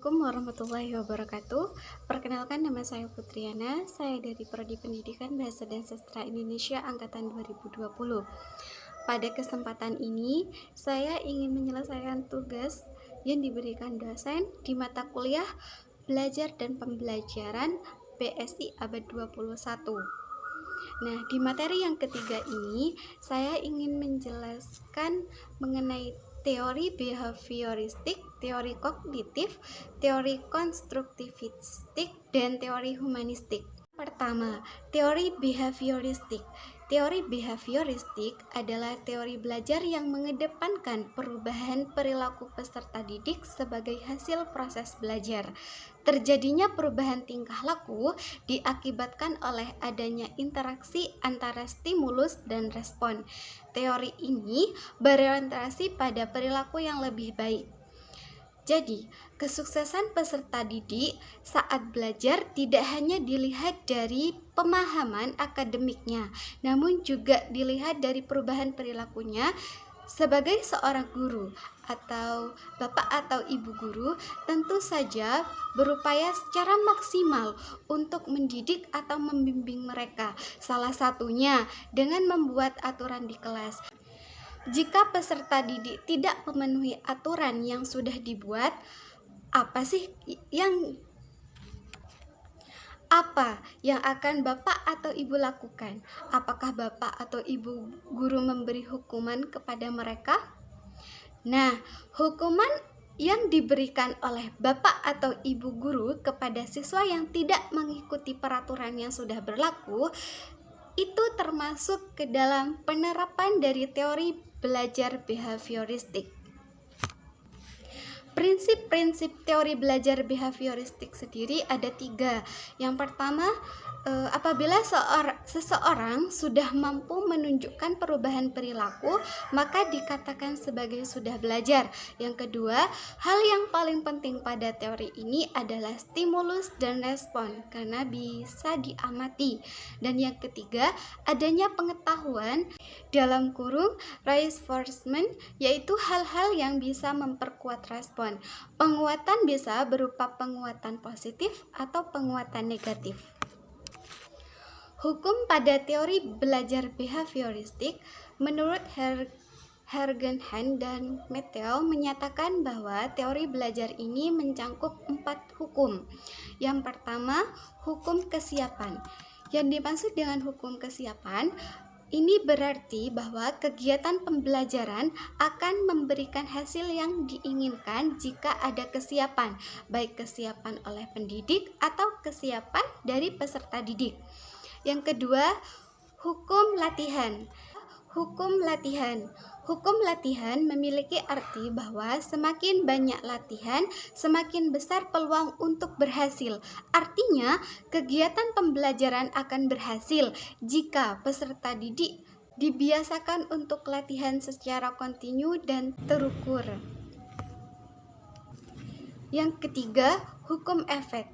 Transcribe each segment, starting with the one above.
Assalamualaikum warahmatullahi wabarakatuh. Perkenalkan, nama saya Putriana. Saya dari Prodi Pendidikan Bahasa dan Sastra Indonesia angkatan 2020. Pada kesempatan ini, saya ingin menyelesaikan tugas yang diberikan dosen di mata kuliah Belajar dan Pembelajaran BSI Abad 21. Nah, di materi yang ketiga ini, saya ingin menjelaskan mengenai teori behavioristik, teori kognitif, teori konstruktivistik, dan teori humanistik. Pertama, teori behavioristik. Teori behavioristik adalah teori belajar yang mengedepankan perubahan perilaku peserta didik sebagai hasil proses belajar. Terjadinya perubahan tingkah laku diakibatkan oleh adanya interaksi antara stimulus dan respon. Teori ini berorientasi pada perilaku yang lebih baik. Jadi, kesuksesan peserta didik saat belajar tidak hanya dilihat dari pemahaman akademiknya, namun juga dilihat dari perubahan perilakunya. Sebagai seorang guru atau bapak atau ibu guru, tentu saja berupaya secara maksimal untuk mendidik atau membimbing mereka. Salah satunya dengan membuat aturan di kelas. Jika peserta didik tidak memenuhi aturan yang sudah dibuat, apa yang akan Bapak atau Ibu lakukan? Apakah Bapak atau Ibu guru memberi hukuman kepada mereka? Nah, hukuman yang diberikan oleh Bapak atau Ibu guru kepada siswa yang tidak mengikuti peraturan yang sudah berlaku itu termasuk ke dalam penerapan dari teori belajar behavioristik. Prinsip-prinsip teori belajar behavioristik sendiri ada 3. Yang pertama, apabila seseorang sudah mampu menunjukkan perubahan perilaku, maka dikatakan sebagai sudah belajar. Yang kedua, hal yang paling penting pada teori ini adalah stimulus dan respon, karena bisa diamati. Dan yang ketiga, adanya pengetahuan dalam kurung reinforcement, yaitu hal-hal yang bisa memperkuat respon. Penguatan bisa berupa penguatan positif atau penguatan negatif. Hukum pada teori belajar behavioristik menurut Hergenhen dan Matthew menyatakan bahwa teori belajar ini mencangkup 4 hukum. Yang pertama, hukum kesiapan. Yang dimaksud dengan hukum kesiapan ini berarti bahwa kegiatan pembelajaran akan memberikan hasil yang diinginkan jika ada kesiapan, baik kesiapan oleh pendidik atau kesiapan dari peserta didik. Yang kedua, hukum latihan. Hukum latihan memiliki arti bahwa semakin banyak latihan, semakin besar peluang untuk berhasil. Artinya, kegiatan pembelajaran akan berhasil jika peserta didik dibiasakan untuk latihan secara kontinu dan terukur. Yang ketiga, hukum efek.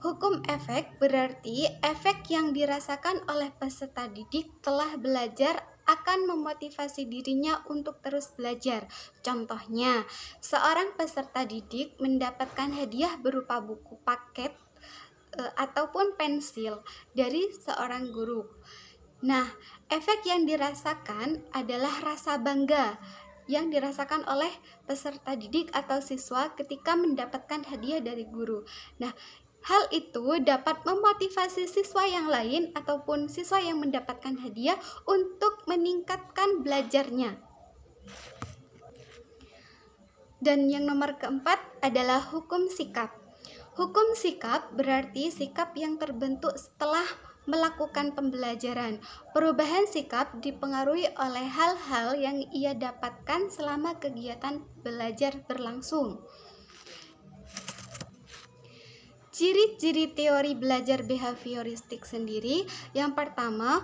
Hukum efek berarti efek yang dirasakan oleh peserta didik telah belajar akan memotivasi dirinya untuk terus belajar. Contohnya, seorang peserta didik mendapatkan hadiah berupa buku paket ataupun pensil dari seorang guru. Nah, efek yang dirasakan adalah rasa bangga yang dirasakan oleh peserta didik atau siswa ketika mendapatkan hadiah dari guru. Nah, hal itu dapat memotivasi siswa yang lain ataupun siswa yang mendapatkan hadiah untuk meningkatkan belajarnya. Dan yang nomor keempat adalah hukum sikap. Hukum sikap berarti sikap yang terbentuk setelah melakukan pembelajaran. Perubahan sikap dipengaruhi oleh hal-hal yang ia dapatkan selama kegiatan belajar berlangsung. Ciri-ciri teori belajar behavioristik sendiri, yang pertama,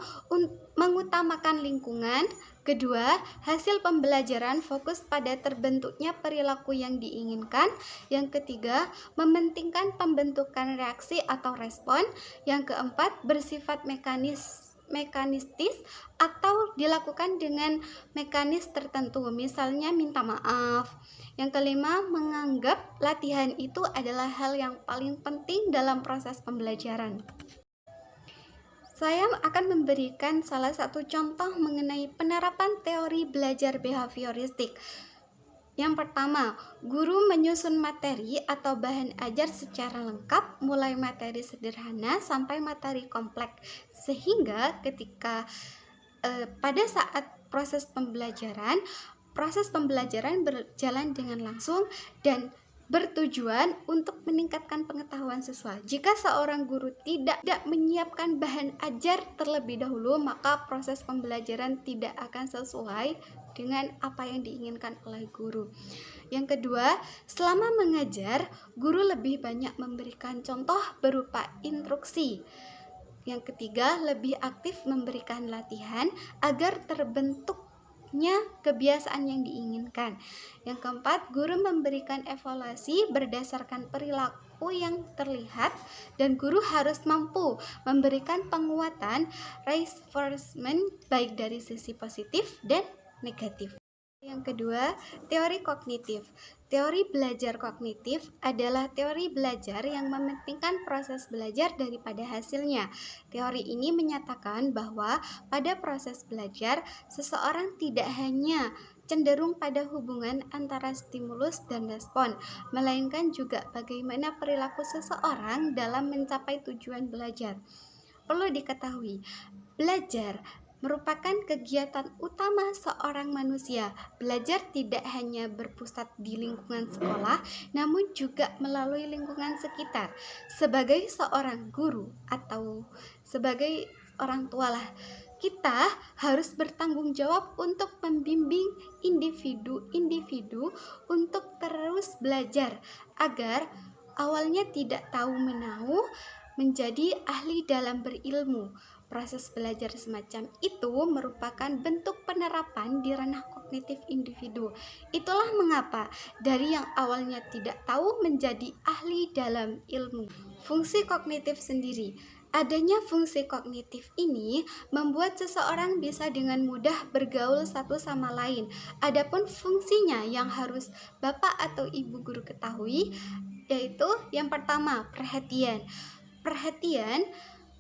mengutamakan lingkungan. Kedua, hasil pembelajaran fokus pada terbentuknya perilaku yang diinginkan. Yang ketiga, mementingkan pembentukan reaksi atau respon. Yang keempat, bersifat mekanistis atau dilakukan dengan mekanis tertentu, misalnya minta maaf. Yang kelima, menganggap latihan itu adalah hal yang paling penting dalam proses pembelajaran. Saya akan memberikan salah satu contoh mengenai penerapan teori belajar behavioristik. Yang pertama, guru menyusun materi atau bahan ajar secara lengkap, mulai materi sederhana sampai materi kompleks, sehingga ketika pada saat proses pembelajaran berjalan dengan langsung dan bertujuan untuk meningkatkan pengetahuan siswa. Jika seorang guru tidak menyiapkan bahan ajar terlebih dahulu, maka proses pembelajaran tidak akan sesuai dengan apa yang diinginkan oleh guru. Yang kedua, selama mengajar, guru lebih banyak memberikan contoh berupa instruksi. Yang ketiga, lebih aktif memberikan latihan agar terbentuknya kebiasaan yang diinginkan. Yang keempat, guru memberikan evaluasi berdasarkan perilaku yang terlihat, dan guru harus mampu memberikan penguatan reinforcement baik dari sisi positif dan negatif. Yang kedua, teori kognitif. Teori belajar kognitif adalah teori belajar yang mementingkan proses belajar daripada hasilnya. Teori ini menyatakan bahwa pada proses belajar, seseorang tidak hanya cenderung pada hubungan antara stimulus dan respon, melainkan juga bagaimana perilaku seseorang dalam mencapai tujuan belajar. Perlu diketahui, belajar merupakan kegiatan utama seorang manusia. Belajar tidak hanya berpusat di lingkungan sekolah, namun juga melalui lingkungan sekitar. Sebagai seorang guru atau sebagai orang tua lah, kita harus bertanggung jawab untuk membimbing individu-individu untuk terus belajar agar awalnya tidak tahu menahu menjadi ahli dalam berilmu. Proses belajar semacam itu merupakan bentuk penerapan di ranah kognitif individu. Itulah mengapa dari yang awalnya tidak tahu menjadi ahli dalam ilmu. Fungsi kognitif sendiri. Adanya fungsi kognitif ini membuat seseorang bisa dengan mudah bergaul satu sama lain. Adapun fungsinya yang harus Bapak atau Ibu guru ketahui, yaitu yang pertama, perhatian. Perhatian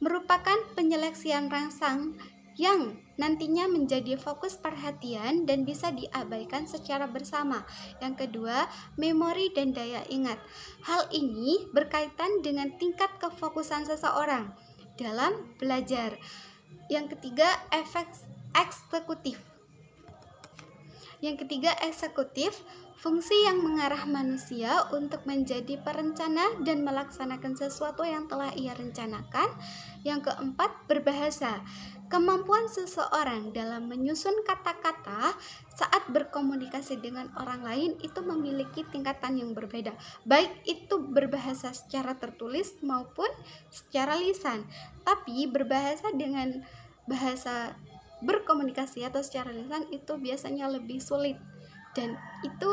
merupakan penyeleksian rangsang yang nantinya menjadi fokus perhatian dan bisa diabaikan secara bersama. Yang kedua, memori dan daya ingat. Hal ini berkaitan dengan tingkat kefokusan seseorang dalam belajar. Yang ketiga, efek eksekutif. Yang ketiga, eksekutif, fungsi yang mengarah manusia untuk menjadi perencana dan melaksanakan sesuatu yang telah ia rencanakan. Yang keempat, berbahasa. Kemampuan seseorang dalam menyusun kata-kata saat berkomunikasi dengan orang lain itu memiliki tingkatan yang berbeda, baik itu berbahasa secara tertulis maupun secara lisan. Tapi berbahasa dengan bahasa berkomunikasi atau secara lisan itu biasanya lebih sulit, dan itu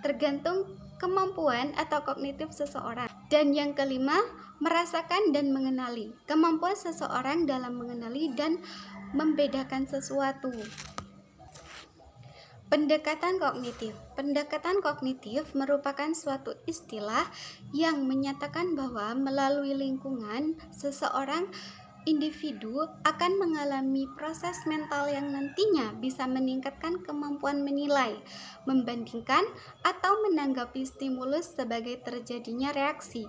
tergantung kemampuan atau kognitif seseorang. Dan yang kelima, merasakan dan mengenali. Kemampuan seseorang dalam mengenali dan membedakan sesuatu. Pendekatan kognitif. Pendekatan kognitif merupakan suatu istilah yang menyatakan bahwa melalui lingkungan seseorang individu akan mengalami proses mental yang nantinya bisa meningkatkan kemampuan menilai, membandingkan, atau menanggapi stimulus sebagai terjadinya reaksi.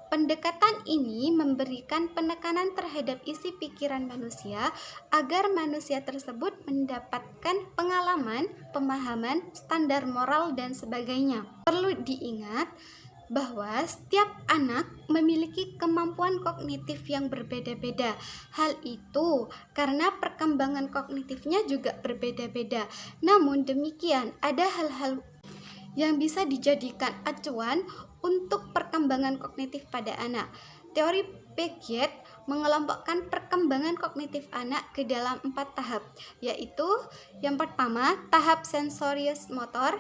Pendekatan ini memberikan penekanan terhadap isi pikiran manusia agar manusia tersebut mendapatkan pengalaman, pemahaman, standar moral, dan sebagainya. Perlu diingat bahwa setiap anak memiliki kemampuan kognitif yang berbeda-beda. Hal itu karena perkembangan kognitifnya juga berbeda-beda. Namun demikian, ada hal-hal yang bisa dijadikan acuan untuk perkembangan kognitif pada anak. Teori Piaget mengelompokkan perkembangan kognitif anak ke dalam 4 tahap, yaitu yang pertama, tahap sensorius motor,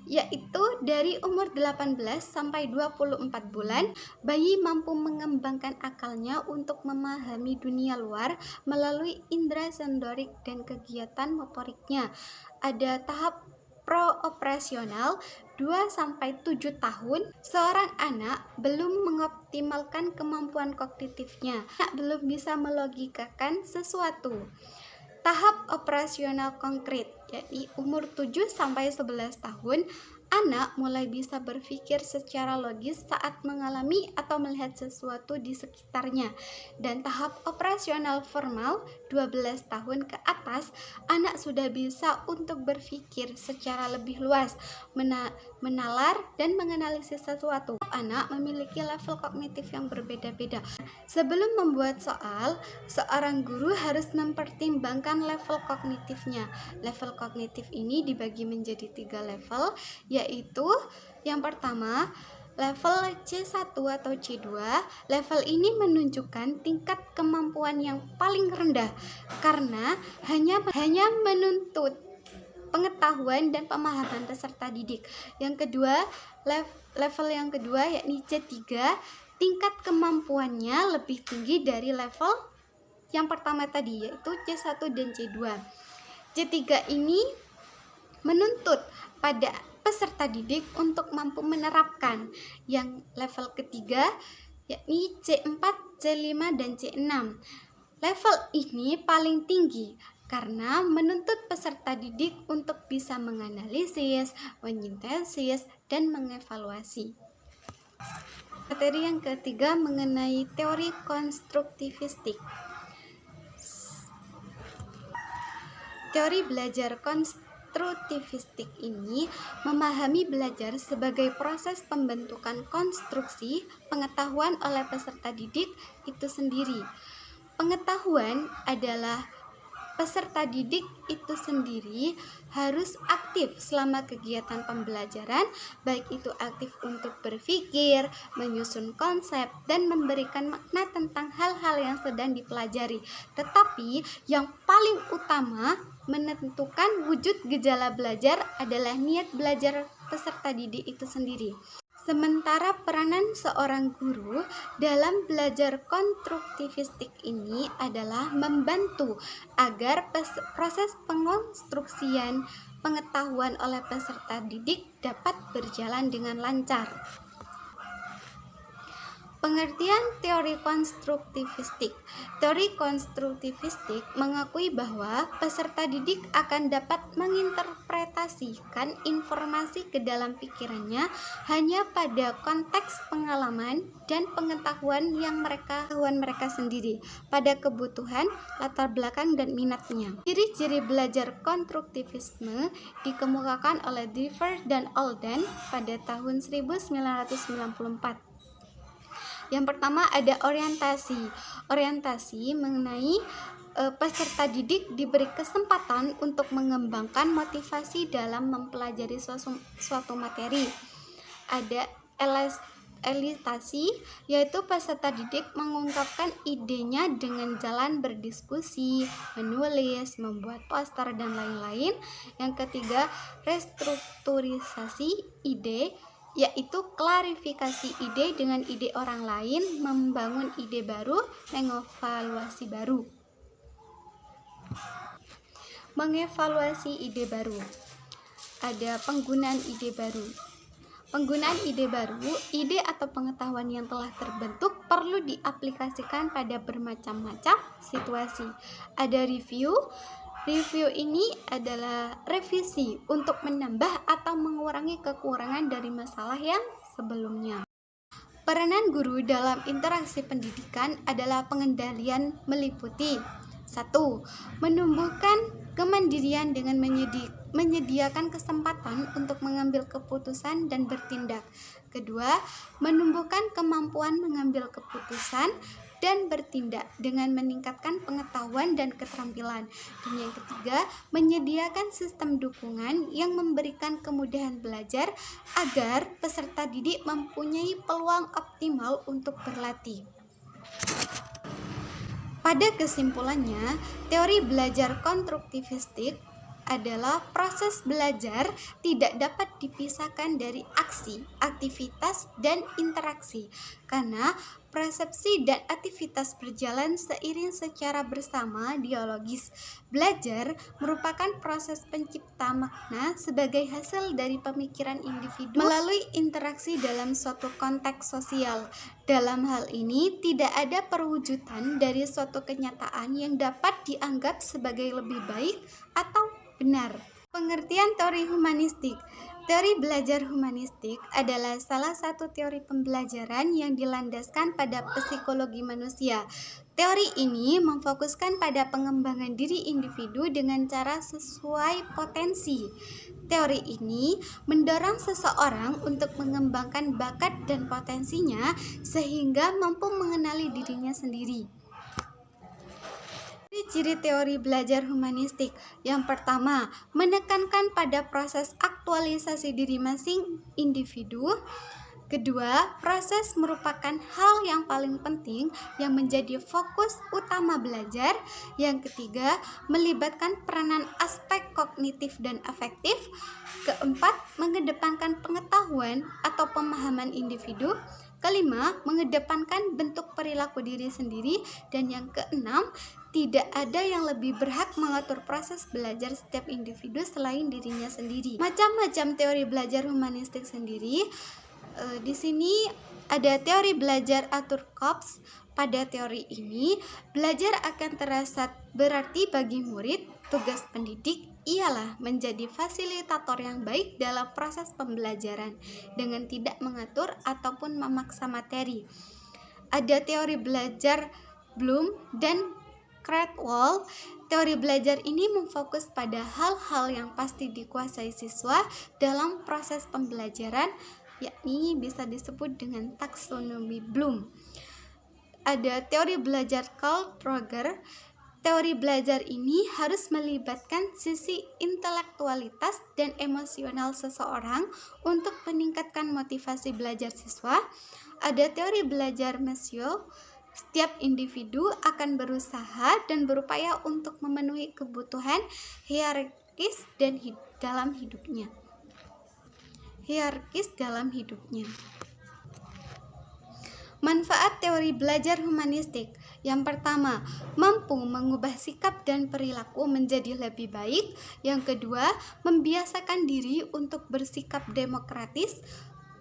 yaitu dari umur 18 sampai 24 bulan, bayi mampu mengembangkan akalnya untuk memahami dunia luar melalui indera sensorik dan kegiatan motoriknya. Ada tahap pro-operasional 2-7 tahun, seorang anak belum mengoptimalkan kemampuan kognitifnya. Anak belum bisa melogikakan sesuatu. Tahap operasional konkret, yakni umur 7-11 tahun, anak mulai bisa berpikir secara logis saat mengalami atau melihat sesuatu di sekitarnya. Dan tahap operasional formal 12 tahun ke atas, anak sudah bisa untuk berpikir secara lebih luas, menalar dan menganalisis sesuatu. Anak memiliki level kognitif yang berbeda-beda. Sebelum membuat soal, seorang guru harus mempertimbangkan level kognitifnya. Level kognitif ini dibagi menjadi 3 level, yaitu yang pertama level C1 atau C2. Level ini menunjukkan tingkat kemampuan yang paling rendah karena hanya menuntut pengetahuan dan pemahaman peserta didik. Yang kedua, level yang kedua yakni C3, tingkat kemampuannya lebih tinggi dari level yang pertama tadi, yaitu C1 dan C2. C3 ini menuntut pada peserta didik untuk mampu menerapkan. Yang level ketiga yakni C4, C5, dan C6. Level ini paling tinggi karena menuntut peserta didik untuk bisa menganalisis, menyintesis, dan mengevaluasi. Materi yang ketiga mengenai teori konstruktivistik. Teori belajar konstruktivistik ini memahami belajar sebagai proses pembentukan konstruksi pengetahuan oleh peserta didik itu sendiri. Pengetahuan adalah peserta didik itu sendiri harus aktif selama kegiatan pembelajaran, baik itu aktif untuk berpikir, menyusun konsep, dan memberikan makna tentang hal-hal yang sedang dipelajari. Tetapi yang paling utama menentukan wujud gejala belajar adalah niat belajar peserta didik itu sendiri. Sementara peranan seorang guru dalam belajar konstruktivistik ini adalah membantu agar proses pengonstruksian pengetahuan oleh peserta didik dapat berjalan dengan lancar. Pengertian teori konstruktivistik. Teori konstruktivistik mengakui bahwa peserta didik akan dapat menginterpretasikan informasi ke dalam pikirannya hanya pada konteks pengalaman dan pengetahuan yang mereka sendiri, pada kebutuhan, latar belakang, dan minatnya. Ciri-ciri belajar konstruktivisme dikemukakan oleh Driver dan Alden pada tahun 1994. Yang pertama ada orientasi. Orientasi mengenai peserta didik diberi kesempatan untuk mengembangkan motivasi dalam mempelajari suatu materi. Ada elitasi, yaitu peserta didik mengungkapkan idenya dengan jalan berdiskusi, menulis, membuat poster, dan lain-lain. Yang ketiga, restrukturisasi ide, yaitu klarifikasi ide dengan ide orang lain, membangun ide baru, mengevaluasi baru. Mengevaluasi ide baru. Ada penggunaan ide baru. Penggunaan ide baru, ide atau pengetahuan yang telah terbentuk perlu diaplikasikan pada bermacam-macam situasi. Ada review. Review ini adalah revisi untuk menambah atau mengurangi kekurangan dari masalah yang sebelumnya. Peranan guru dalam interaksi pendidikan adalah pengendalian meliputi 1. Menumbuhkan kemandirian dengan menyediakan kesempatan untuk mengambil keputusan dan bertindak. Kedua, menumbuhkan kemampuan mengambil keputusan dan bertindak dengan meningkatkan pengetahuan dan keterampilan. Dan yang ketiga, menyediakan sistem dukungan yang memberikan kemudahan belajar agar peserta didik mempunyai peluang optimal untuk berlatih. Pada kesimpulannya, teori belajar konstruktivistik adalah proses belajar tidak dapat dipisahkan dari aksi, aktivitas, dan interaksi, karena persepsi dan aktivitas berjalan seiring secara bersama dialogis. Belajar merupakan proses pencipta makna sebagai hasil dari pemikiran individu melalui interaksi dalam suatu konteks sosial. Dalam hal ini, tidak ada perwujudan dari suatu kenyataan yang dapat dianggap sebagai lebih baik atau benar. Pengertian teori humanistik. Teori belajar humanistik adalah salah satu teori pembelajaran yang dilandaskan pada psikologi manusia. Teori ini memfokuskan pada pengembangan diri individu dengan cara sesuai potensi. Teori ini mendorong seseorang untuk mengembangkan bakat dan potensinya sehingga mampu mengenali dirinya sendiri. Ciri teori belajar humanistik. Yang pertama, menekankan pada proses aktualisasi diri masing individu. Kedua, proses merupakan hal yang paling penting yang menjadi fokus utama belajar. Yang ketiga, melibatkan peranan aspek kognitif dan afektif. Keempat, mengedepankan pengetahuan atau pemahaman individu. Kelima, mengedepankan bentuk perilaku diri sendiri. Dan yang keenam, tidak ada yang lebih berhak mengatur proses belajar setiap individu selain dirinya sendiri. Macam-macam teori belajar humanistik sendiri. Di sini ada teori belajar Arthur Cobbs. Pada teori ini, belajar akan terasa berarti bagi murid. Tugas pendidik ialah menjadi fasilitator yang baik dalam proses pembelajaran dengan tidak mengatur ataupun memaksa materi. Ada teori belajar Bloom dan Cradwell. Teori belajar ini memfokus pada hal-hal yang pasti dikuasai siswa dalam proses pembelajaran, yakni bisa disebut dengan taksonomi Bloom. Ada teori belajar Carl Rogers. Teori belajar ini harus melibatkan sisi intelektualitas dan emosional seseorang untuk meningkatkan motivasi belajar siswa. Ada teori belajar Maslow. Setiap individu akan berusaha dan berupaya untuk memenuhi kebutuhan hierarkis dalam hidupnya. Manfaat teori belajar humanistik. Yang pertama, mampu mengubah sikap dan perilaku menjadi lebih baik. Yang kedua, membiasakan diri untuk bersikap demokratis,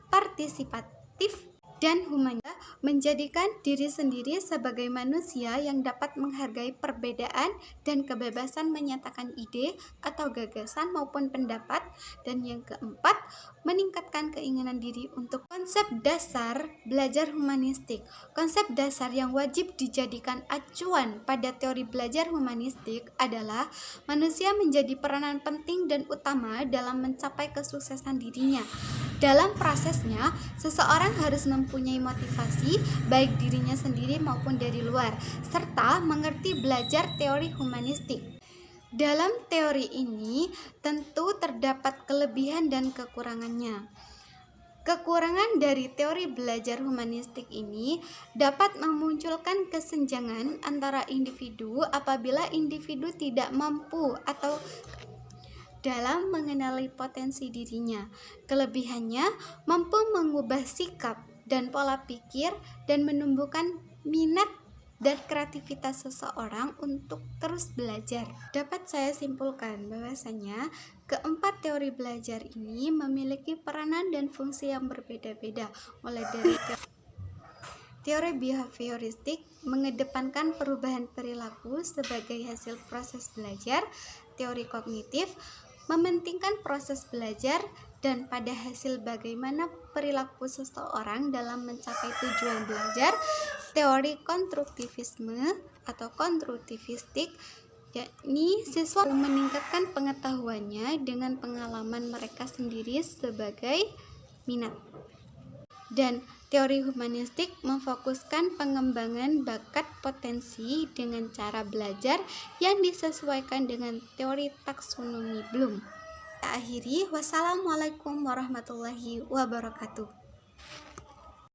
partisipatif, dan humanis, menjadikan diri sendiri sebagai manusia yang dapat menghargai perbedaan dan kebebasan menyatakan ide atau gagasan maupun pendapat. Dan yang keempat, meningkatkan keinginan diri untuk konsep dasar belajar humanistik. Konsep dasar yang wajib dijadikan acuan pada teori belajar humanistik adalah manusia menjadi peranan penting dan utama dalam mencapai kesuksesan dirinya. Dalam prosesnya, seseorang harus mempunyai motivasi baik dirinya sendiri maupun dari luar, serta mengerti belajar teori humanistik. Dalam teori ini tentu terdapat kelebihan dan kekurangannya. Kekurangan dari teori belajar humanistik ini dapat memunculkan kesenjangan antara individu apabila individu tidak mampu atau dalam mengenali potensi dirinya. Kelebihannya mampu mengubah sikap dan pola pikir dan menumbuhkan minat dan kreativitas seseorang untuk terus belajar. Dapat saya simpulkan bahwasanya keempat teori belajar ini memiliki peranan dan fungsi yang berbeda-beda, mulai dari teori behavioristik mengedepankan perubahan perilaku sebagai hasil proses belajar. Teori kognitif mementingkan proses belajar dan pada hasil bagaimana perilaku seseorang dalam mencapai tujuan belajar. Teori konstruktivisme atau konstruktivistik, yakni siswa meningkatkan pengetahuannya dengan pengalaman mereka sendiri sebagai minat. Dan teori humanistik memfokuskan pengembangan bakat potensi dengan cara belajar yang disesuaikan dengan teori taksonomi Bloom. Akhiri, wassalamualaikum warahmatullahi wabarakatuh.